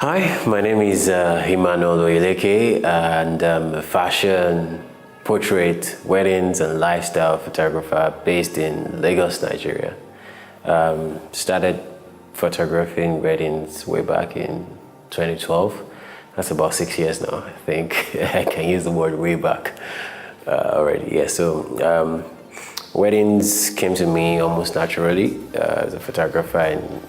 Hi, my name is EMMANUEL Oyeleke, and I'm a fashion, portrait, weddings, and lifestyle photographer based in Lagos, Nigeria. Started photographing weddings way back in 2012. That's about 6 years now, I think. I can use the word way back already. Yeah, so weddings came to me almost naturally as a photographer in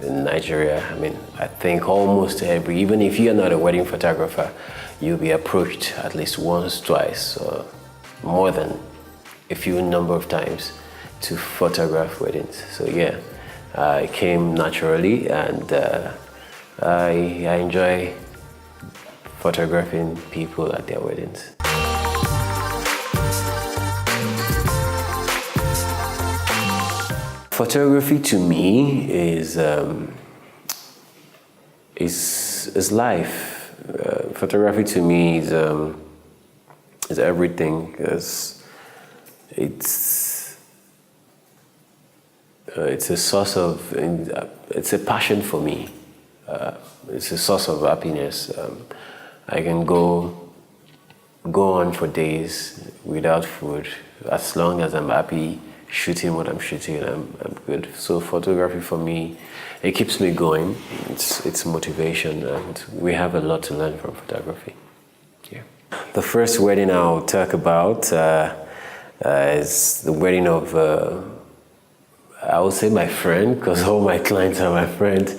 Nigeria. I mean, I think almost even if you're not a wedding photographer, you'll be approached at least once, twice, or more than a few number of times to photograph weddings. So yeah, it came naturally, and I enjoy photographing people at their weddings. Photography to me is life. Photography to me is everything, because it's a source of it's a passion for me. It's a source of happiness. I can go on for days without food as long as I'm happy shooting what I'm shooting. I'm good. So photography for me, it keeps me going. It's motivation, and we have a lot to learn from photography. Yeah. The first wedding I'll talk about is the wedding of I would say my friend, because all my clients are my friends,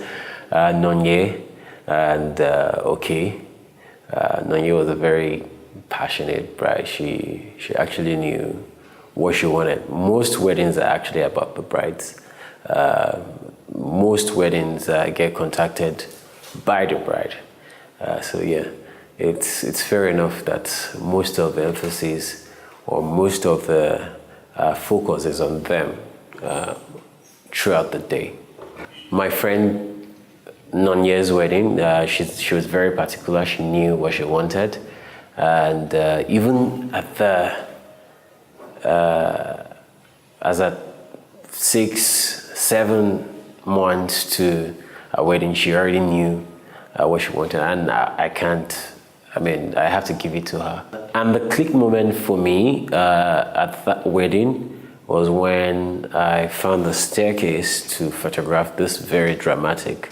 Nonye and Okay. Nonye was a very passionate bride. She actually knew what she wanted. Most weddings are actually about the brides. Most weddings get contacted by the bride. So yeah, it's fair enough that most of the emphasis or most of the focus is on them throughout the day. My friend Nonye's wedding, she was very particular. She knew what she wanted, and even at the as at 6-7 months to a wedding, she already knew what she wanted, and I have to give it to her. And the click moment for me at that wedding was when I found the staircase to photograph this very dramatic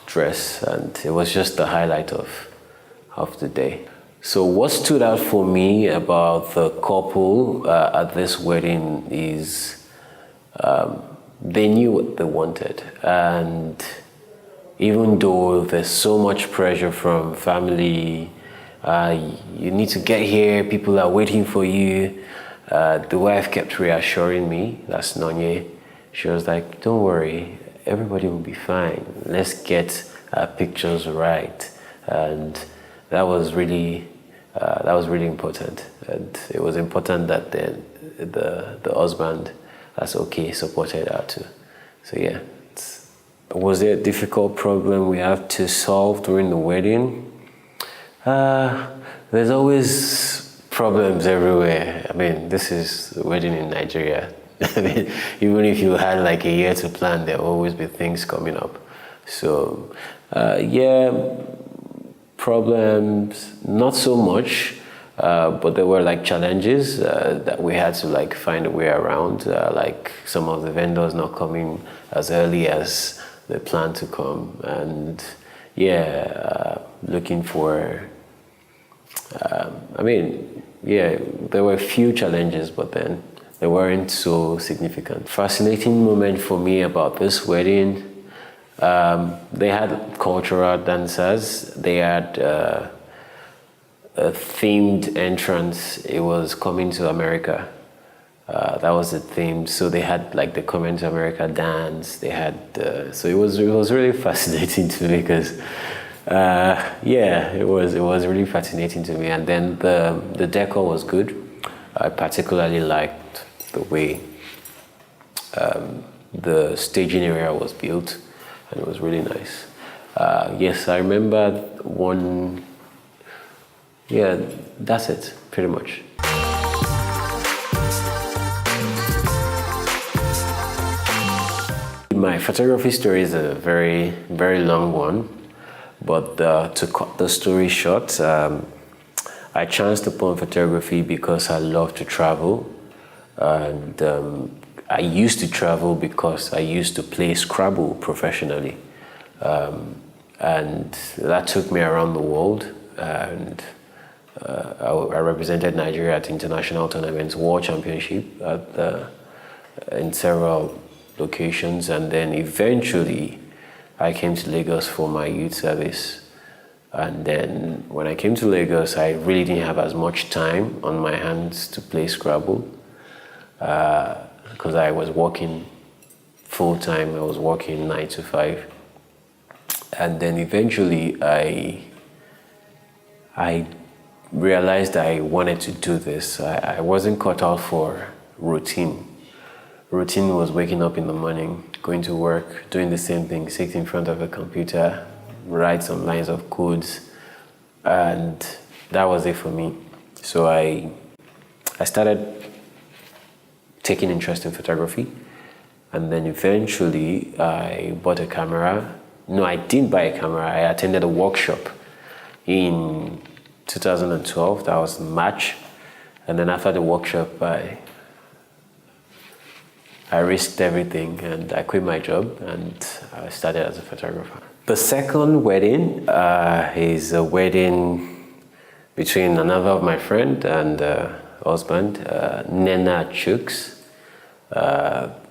dress, and it was just the highlight of the day. So what stood out for me about the couple at this wedding is they knew what they wanted. And even though there's so much pressure from family, you need to get here, people are waiting for you, the wife kept reassuring me, that's Nonye. She was like, don't worry, everybody will be fine. Let's get our pictures right. And that was really important, and it was important that the husband, that's okay, supported her too. So yeah, was there a difficult problem we have to solve during the wedding? There's always problems everywhere. I mean, this is the wedding in Nigeria. I mean, even if you had like a year to plan, there will always be things coming up. So yeah, problems, not so much, but there were like challenges that we had to like find a way around, like some of the vendors not coming as early as they planned to come, and yeah, looking for, there were a few challenges, but then they weren't so significant. Fascinating moment for me about this wedding, they had cultural dancers. They had a themed entrance. It was coming to America. That was the theme. So they had like the coming to America dance. They had so it was really fascinating to me, because it was really fascinating to me. And then the decor was good. I particularly liked the way the staging area was built, and it was really nice. Yes, I remember one. Yeah, that's it, pretty much. My photography story is a very, very long one, but to cut the story short, I chanced upon photography because I love to travel, and I used to travel because I used to play Scrabble professionally, and that took me around the world, and I represented Nigeria at international tournaments, World Championship in several locations, and then eventually I came to Lagos for my youth service. And then when I came to Lagos, I really didn't have as much time on my hands to play Scrabble because I was working full time. I was working 9 to 5, and then eventually I realized I wanted to do this. I wasn't cut out for routine. Routine was waking up in the morning, going to work, doing the same thing, sit in front of a computer, write some lines of codes, and that was it for me. So I started taking interest in photography, and then eventually I bought a camera. No, I didn't buy a camera. I attended a workshop in 2012. That was March, and then after the workshop, I risked everything and I quit my job and I started as a photographer. The second wedding is a wedding between another of my friend and husband, Nena Chooks.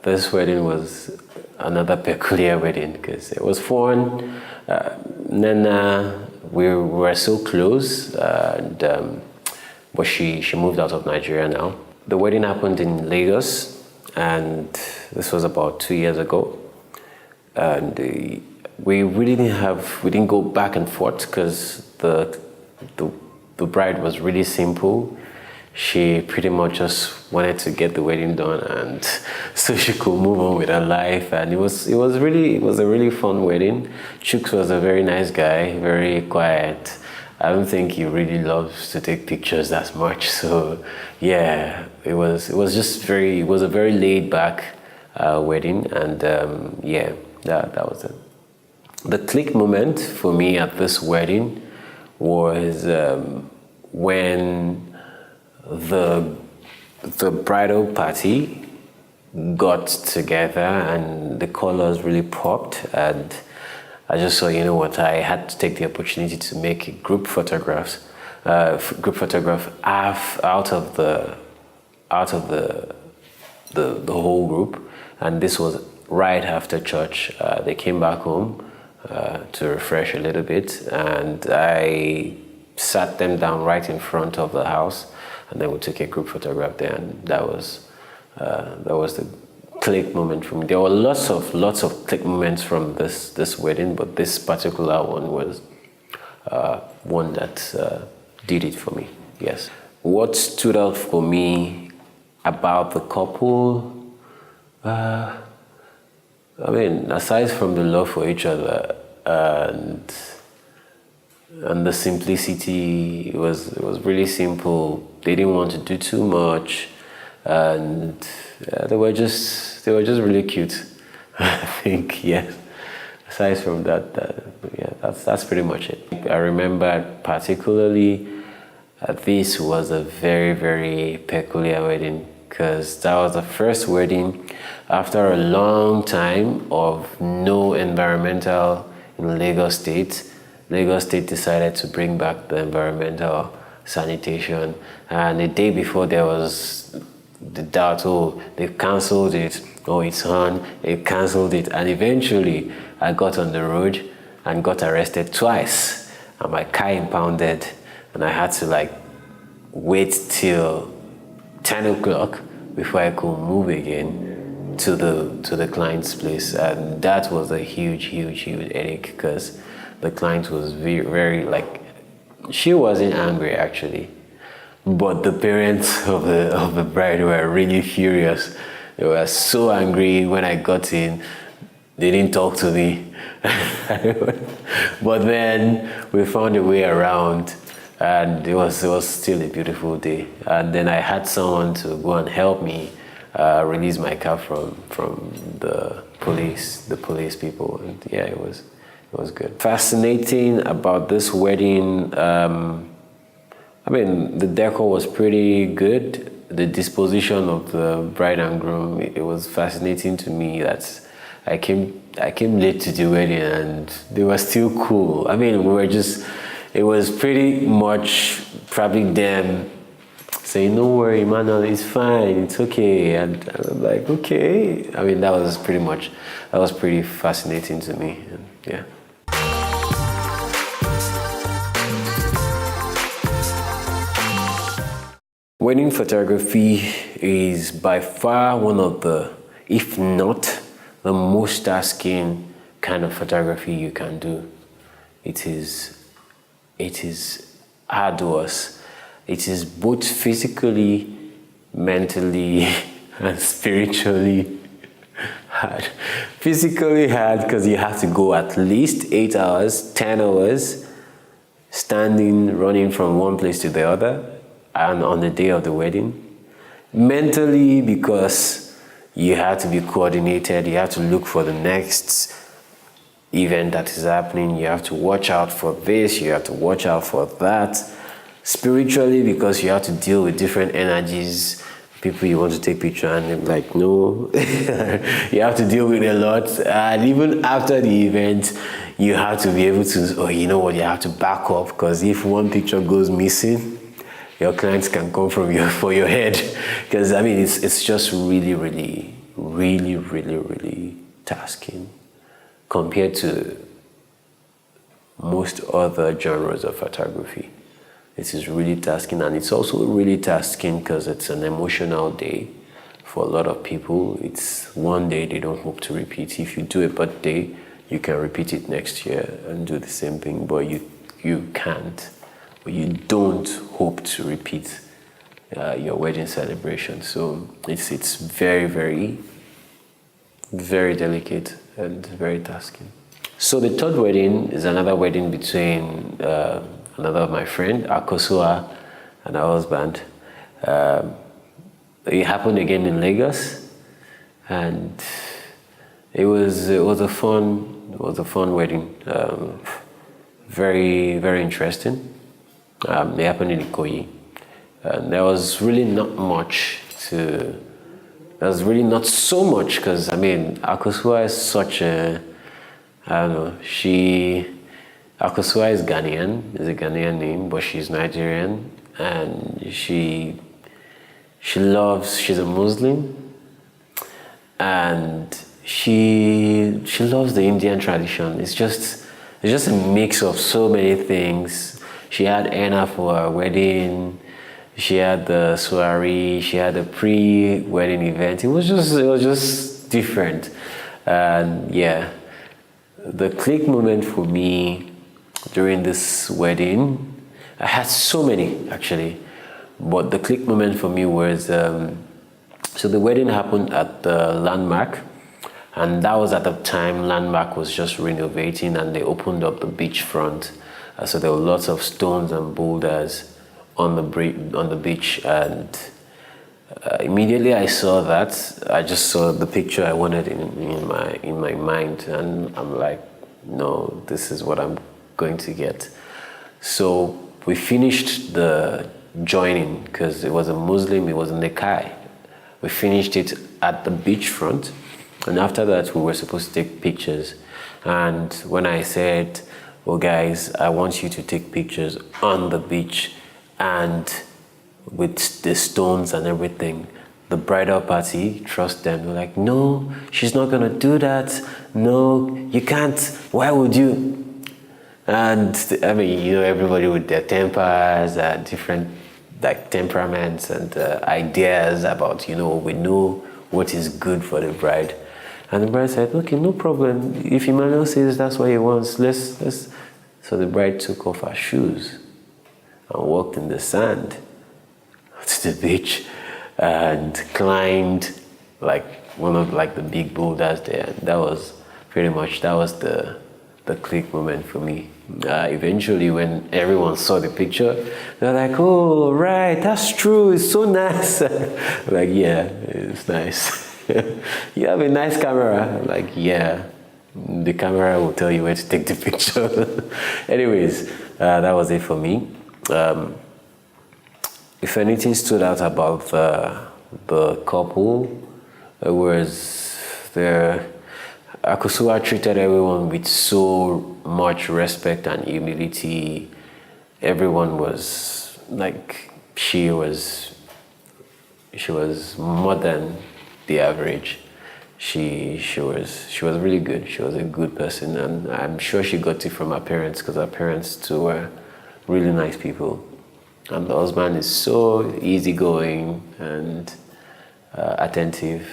This wedding was another peculiar wedding because it was fun. Nena, we were so close, but she moved out of Nigeria now. The wedding happened in Lagos, and this was about 2 years ago. And we didn't go back and forth because the bride was really simple. She pretty much just wanted to get the wedding done, and so she could move on with her life. And it was a really fun wedding. Chooks was a very nice guy, very quiet. I don't think he really loves to take pictures as much. So yeah, it was a very laid back wedding, and yeah, that was it. The click moment for me at this wedding was when the bridal party got together and the colors really popped, and I just saw, you know what, I had to take the opportunity to make a group photograph out of the whole group, and this was right after church. They came back home to refresh a little bit, and I sat them down right in front of the house, and then we took a group photograph there, and that was the click moment for me. There were lots of click moments from this wedding, but this particular one was one that did it for me. Yes. What stood out for me about the couple, I mean, aside from the love for each other and the simplicity, it was really simple. They didn't want to do too much, and they were just really cute. I think, yes. Aside from that, yeah, that's pretty much it. I remember particularly this was a very, very peculiar wedding because that was the first wedding after a long time of no environmental in Lagos State. Lagos State decided to bring back the environmental sanitation, and the day before there was the doubt, oh, they've cancelled it, oh, it's on, they cancelled it, and eventually I got on the road and got arrested twice, and my car impounded, and I had to wait till 10 o'clock before I could move again to the client's place, and that was a huge headache because the client was very she wasn't angry actually, but the parents of the bride were really furious. They were so angry when I got in. They didn't talk to me. But then we found a way around, and it was still a beautiful day. And then I had someone to go and help me released my car from the police people, and yeah, it was good. Fascinating about this wedding. I mean, the decor was pretty good. The disposition of the bride and groom, it was fascinating to me that I came late to the wedding and they were still cool. I mean, it was pretty much probably them saying, "Don't worry, Emmanuel, it's fine, it's okay." And I'm like, okay. I mean, that was pretty fascinating to me. And yeah. Wedding photography is by far one of the, if not the most tasking kind of photography you can do. It is arduous. It is both physically, mentally, and spiritually hard. Physically hard because you have to go at least 8 hours, 10 hours, standing, running from one place to the other, and on the day of the wedding. Mentally, because you have to be coordinated, you have to look for the next event that is happening, you have to watch out for this, you have to watch out for that. Spiritually, because you have to deal with different energies, people you want to take picture and they're like, no. You have to deal with a lot, and even after the event, you have to be able to, oh, you know what, you have to back up, because if one picture goes missing, your clients can come for your head. Because I mean, it's just really tasking compared to most other genres of photography. It is really tasking, and it's also really tasking because it's an emotional day for a lot of people. It's one day they don't hope to repeat. If you do a birthday, you can repeat it next year and do the same thing, but you can't. You don't hope to repeat your wedding celebration. So it's very delicate and very tasking. So the third wedding is another wedding between another of my friend, Akosua, and her husband. It happened again in Lagos, and it was a fun wedding. Very interesting. They happened in Ikoyi. There was really not so much, because I mean, Akosua is such a, I don't know, Akosua is Ghanaian, is a Ghanaian name, but she's Nigerian, and she's a Muslim, and she loves the Indian tradition. It's just a mix of so many things. She had henna for her wedding. She had the soiree. She had a pre-wedding event. It was just different. And yeah, the click moment for me during this wedding, I had so many actually, but the click moment for me was so the wedding happened at the Landmark, and that was at the time Landmark was just renovating, and they opened up the beachfront. So there were lots of stones and boulders on the beach, and immediately I saw that. I just saw the picture I wanted in my mind, and I'm like, no, this is what I'm going to get. So we finished the joining, because it was a Muslim, it was a Nikai. We finished it at the beachfront, and after that we were supposed to take pictures. And when I said, well, guys, I want you to take pictures on the beach and with the stones and everything, the bridal party, trust them. They're like, no, she's not gonna do that. No, you can't. Why would you? And I mean, you know, everybody with their tempers and different like temperaments and ideas about, you know, we know what is good for the bride. And the bride said, okay, no problem. If Emmanuel says that's what he wants, let's. So the bride took off her shoes and walked in the sand to the beach and climbed like one of like the big boulders there. And that was the click moment for me. Eventually, when everyone saw the picture, they're like, "Oh, right, that's true. It's so nice." I'm like, yeah, it's nice. You have a nice camera. I'm like, yeah, the camera will tell you where to take the picture. Anyways, that was it for me. If anything stood out about the couple, it was their Akosua treated everyone with so much respect and humility. Everyone was like, she was more than the average. She was really good. She was a good person, and I'm sure she got it from her parents, because her parents too were really nice people. And the husband is so easygoing and attentive.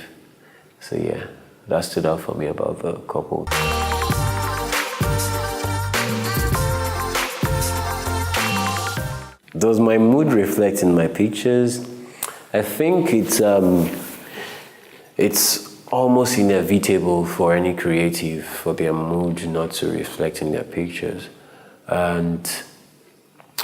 So yeah, that stood out for me about the couple. Does my mood reflect in my pictures? I think it's almost inevitable for any creative for their mood not to reflect in their pictures. And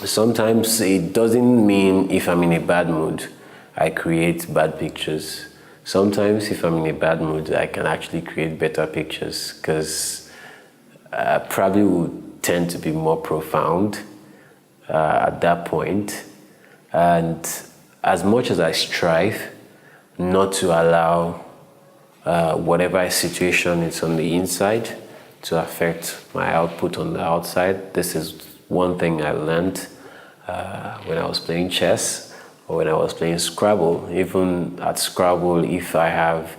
sometimes it doesn't mean if I'm in a bad mood, I create bad pictures. Sometimes if I'm in a bad mood, I can actually create better pictures, because I probably would tend to be more profound at that point. And as much as I strive not to allow whatever situation is on the inside to affect my output on the outside, this is one thing I learned when I was playing chess or when I was playing Scrabble. Even at Scrabble, if I have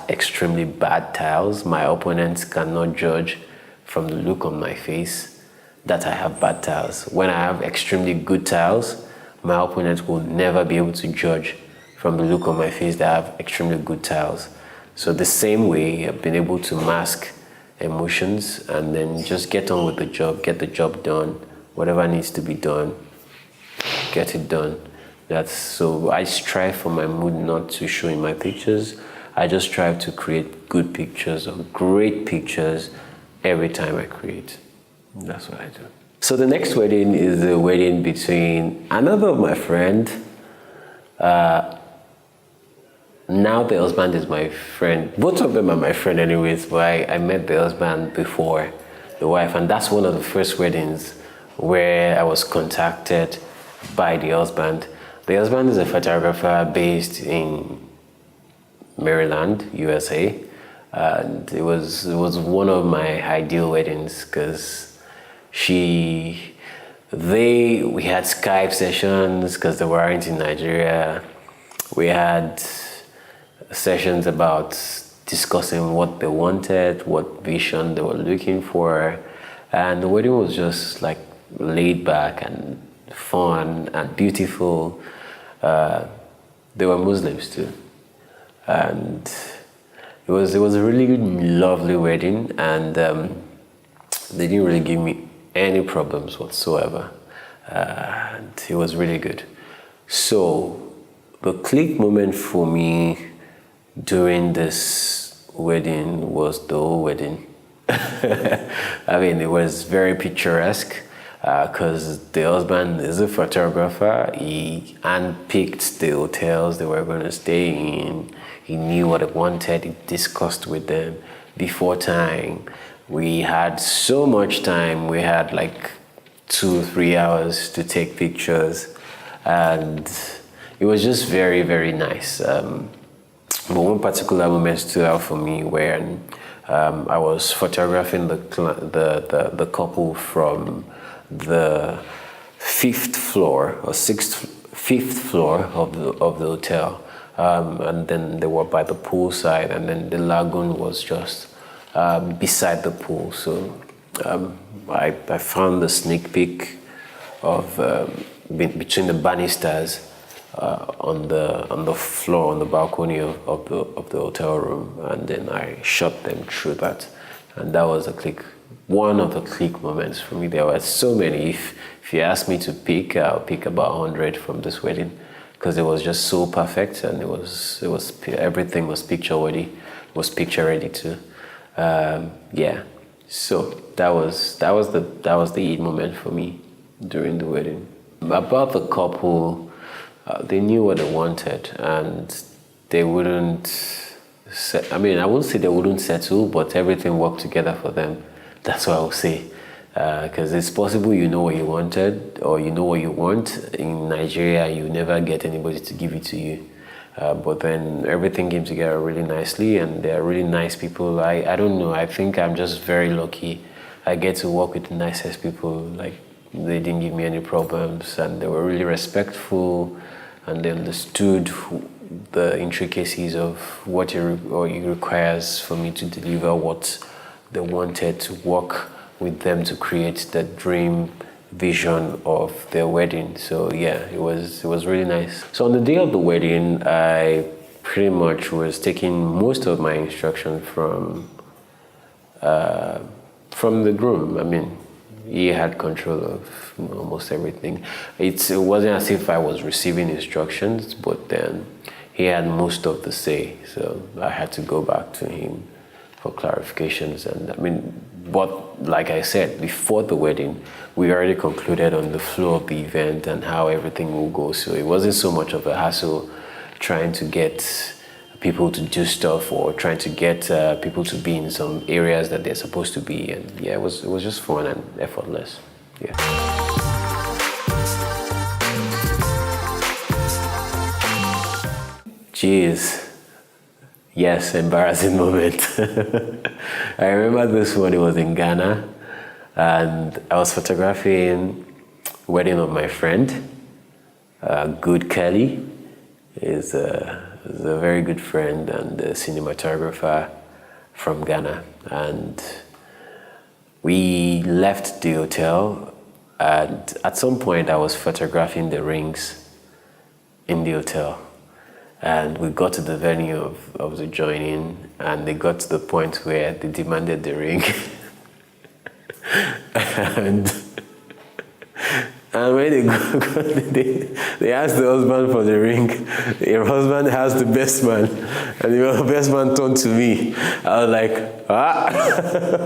extremely bad tiles, my opponents cannot judge from the look on my face that I have bad tiles. When I have extremely good tiles, my opponent will never be able to judge from the look on my face that I have extremely good tiles. So the same way, I've been able to mask emotions and then just get on with the job, get the job done, whatever needs to be done, get it done. So I strive for my mood not to show in my pictures. I just strive to create good pictures or great pictures every time I create. That's what I do. So the next wedding is a wedding between another of my friend. Now the husband is my friend. Both of them are my friend anyways, but I met the husband before the wife, and that's one of the first weddings where I was contacted by the husband. The husband is a photographer based in Maryland, USA, and it was one of my ideal weddings, because we had Skype sessions because they weren't in Nigeria. We had sessions about discussing what they wanted, what vision they were looking for, and the wedding was just like laid back and fun and beautiful. They were Muslims too, and it was a really lovely wedding, and they didn't really give me any problems whatsoever, and it was really good. So the click moment for me during this wedding was the whole wedding. I mean, it was very picturesque because the husband is a photographer. He handpicked the hotels they were going to stay in. He knew what they wanted. He discussed with them before time. We had so much time. We had like 2-3 hours to take pictures, and it was just very, very nice. But one particular moment stood out for me when I was photographing the couple from the fifth floor of the hotel, and then they were by the pool side, and then the lagoon was just beside the pool. So I found the sneak peek of between the banisters on the floor, on the balcony of the hotel room, and then I shot them through that, and that was one of the click moments for me. There were so many. If you ask me to pick, I'll pick about 100 from this wedding, because it was just so perfect, and it was everything was picture ready too. Yeah. So that was the Eid moment for me during the wedding. About the couple, they knew what they wanted, and they wouldn't. I mean, I wouldn't say they wouldn't settle, but everything worked together for them. That's what I would say. Because it's possible you know what you wanted or you know what you want. In Nigeria, you never get anybody to give it to you. But then everything came together really nicely, and they're really nice people. I don't know, I think I'm just very lucky. I get to work with the nicest people. Like, they didn't give me any problems, and they were really respectful, and they understood the intricacies of what it requires for me to deliver what they wanted, to work with them to create the dream vision of their wedding. So yeah, it was really nice. So on the day of the wedding, I pretty much was taking most of my instruction from the groom. I mean, he had control of almost everything. It wasn't as if I was receiving instructions, but then he had most of the say. So I had to go back to him for clarifications. And I mean, but like I said, before the wedding, we already concluded on the flow of the event and how everything will go. So it wasn't so much of a hassle trying to get people to do stuff or trying to get people to be in some areas that they're supposed to be. And yeah, it was just fun and effortless. Yeah. Jeez. Yes, embarrassing moment. I remember this one, it was in Ghana, and I was photographing wedding of my friend, Good Kelly. Is a very good friend and a cinematographer from Ghana. And we left the hotel, and at some point I was photographing the rings in the hotel. And we got to the venue of the joining, and they got to the point where they demanded the ring. and when they asked the husband for the ring, your husband has the best man, and the best man turned to me. I was like,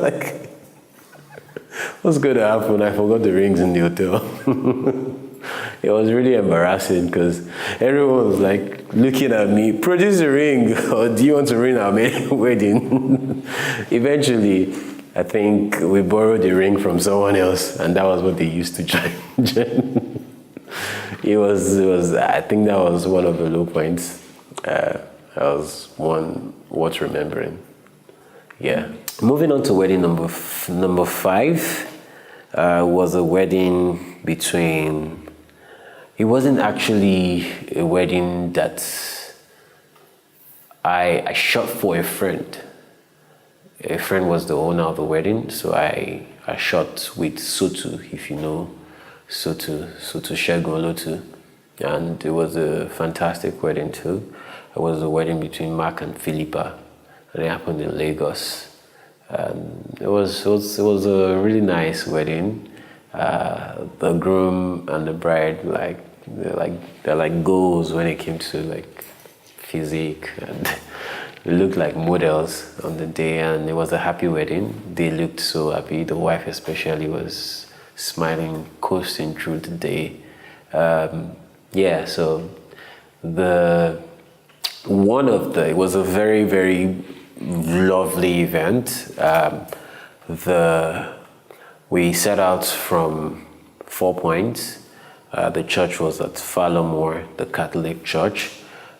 like, what's going to happen? I forgot the rings in the hotel. It was really embarrassing because everyone was like looking at me, produce a ring, or do you want to ring our wedding? Eventually, I think we borrowed the ring from someone else, and that was what they used to join. It was. I think that was one of the low points. That was one worth remembering. Yeah. Moving on to wedding number 5, was a wedding between. It wasn't actually a wedding that I shot for a friend. A friend was the owner of the wedding, so I shot with Sotu, if you know Sotu Shegolotu. And it was a fantastic wedding too. It was a wedding between Mark and Philippa, and it happened in Lagos. It was a really nice wedding. The groom and the bride, they're like goals when it came to like physique, and they looked like models on the day, and it was a happy wedding. They looked so happy. The wife especially was smiling, coasting through the day. Yeah, so it was a very, very lovely event. We set out from 4 Points. The church was at Fallamore, the Catholic church,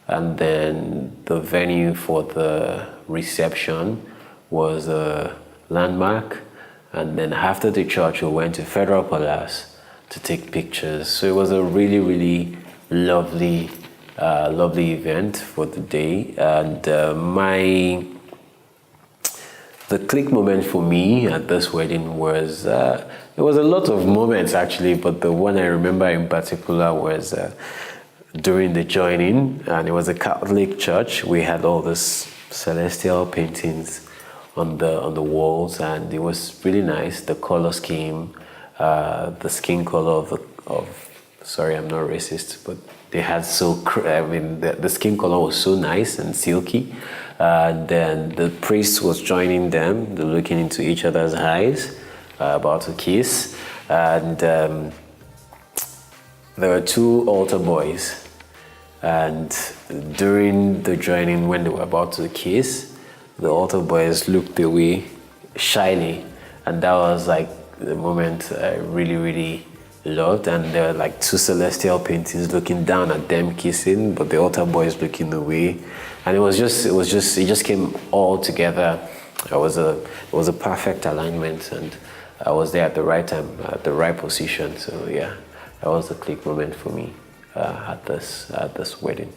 and then the venue for the reception was a Landmark, and then after the church we went to Federal Palace to take pictures. So it was a really, really lovely event for the day. And the click moment for me at this wedding was, it was a lot of moments actually, but the one I remember in particular was during the joining, and it was a Catholic church. We had all these celestial paintings on the walls, and it was really nice. The color scheme, the skin color of sorry, I'm not racist, but They had the skin color was so nice and silky. Then the priest was joining them, they're looking into each other's eyes, about to kiss. And there were two altar boys. And during the joining, when they were about to kiss, the altar boys looked away shyly. And that was like the moment I really, really loved. And there were like two celestial paintings looking down at them kissing, but the altar boys looking away. And it just came all together. It was a perfect alignment, and I was there at the right time, at the right position. So yeah, that was a click moment for me at this wedding.